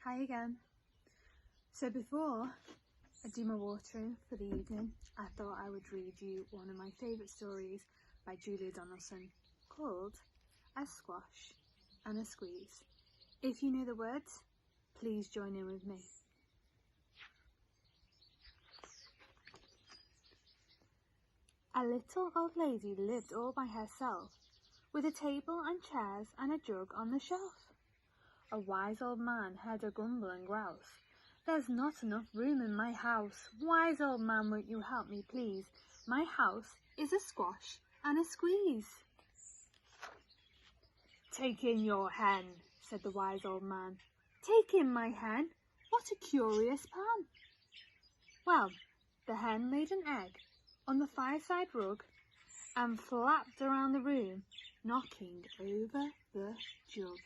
Hi again. So before I do my watering for the evening, I thought I would read you one of my favourite stories by Julia Donaldson called A Squash and a Squeeze. If you know the words, please join in with me. A little old lady lived all by herself, with a table and chairs and a jug on the shelf. A wise old man heard her grumble and grouse. "There's not enough room in my house. Wise old man, won't you help me, please? My house is a squash and a squeeze." "Take in your hen," said the wise old man. "Take in my hen? What a curious plan." Well, the hen laid an egg on the fireside rug and flapped around the room, knocking over the jug.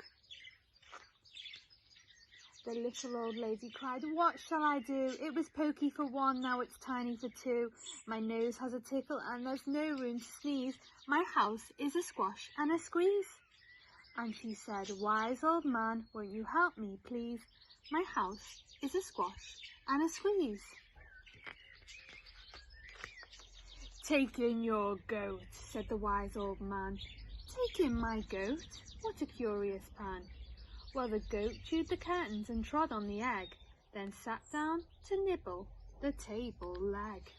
The little old lady cried, "What shall I do? It was pokey for one, now it's tiny for two. My nose has a tickle and there's no room to sneeze. My house is a squash and a squeeze." And she said, "Wise old man, won't you help me, please? My house is a squash and a squeeze." "Take in your goat," said the wise old man. "Take in my goat? What a curious plan." Well, the goat chewed the curtains and trod on the egg, then sat down to nibble the table leg.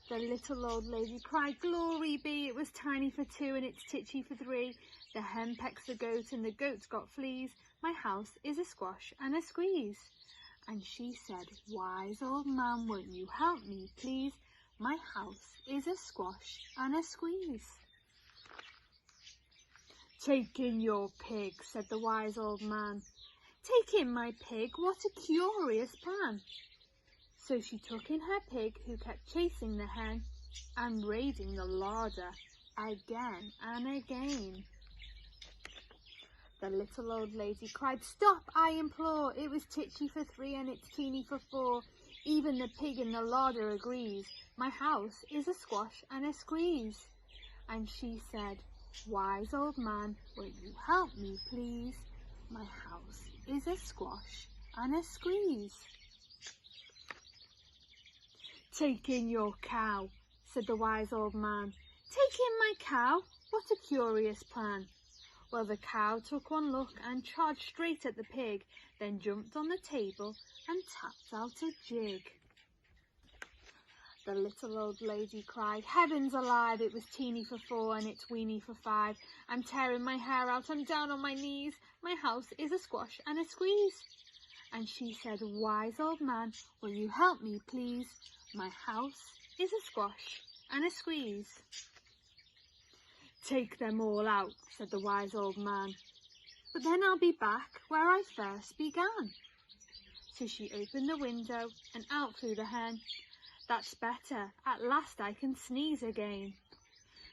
The little old lady cried, "Glory be, it was tiny for two and it's titchy for three. The hen pecks the goat and the goat's got fleas. My house is a squash and a squeeze." And she said, "Wise old man, won't you help me, please? My house is a squash and a squeeze." "Take in your pig," said the wise old man. "Take in my pig? What a curious plan." So she took in her pig, who kept chasing the hen and raiding the larder again and again. The little old lady cried, "Stop, I implore. It was titchy for three and it's teeny for four. Even the pig in the larder agrees. My house is a squash and a squeeze." And she said, "Wise old man, won't you help me, please? My house is a squash and a squeeze." "Take in your cow," said the wise old man. "Take in my cow? What a curious plan." Well, the cow took one look and charged straight at the pig, then jumped on the table and tapped out a jig. The little old lady cried, "Heavens alive, it was teeny for four and it's weeny for five. I'm tearing my hair out, I'm down on my knees. My house is a squash and a squeeze." And she said, "Wise old man, will you help me, please? My house is a squash and a squeeze." "Take them all out," said the wise old man. "But then I'll be back where I first began." So she opened the window and out flew the hen. "That's better, at last I can sneeze again."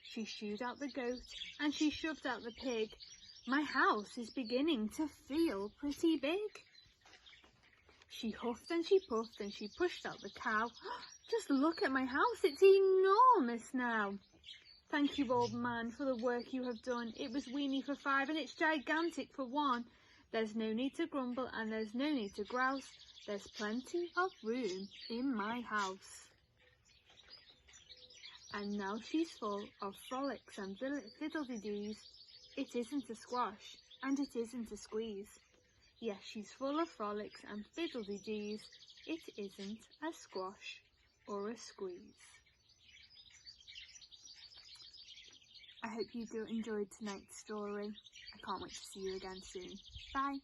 She shooed out the goat and she shoved out the pig. "My house is beginning to feel pretty big." She huffed and she puffed and she pushed out the cow. "Just look at my house, it's enormous now." "Thank you, old man, for the work you have done. It was weeny for five and it's gigantic for one. There's no need to grumble and there's no need to grouse. There's plenty of room in my house." And now she's full of frolics and fiddle-de-dees. It isn't a squash and it isn't a squeeze. Yes, she's full of frolics and fiddle-de-dees. It isn't a squash or a squeeze. I hope you enjoyed tonight's story. I can't wait to see you again soon. Bye.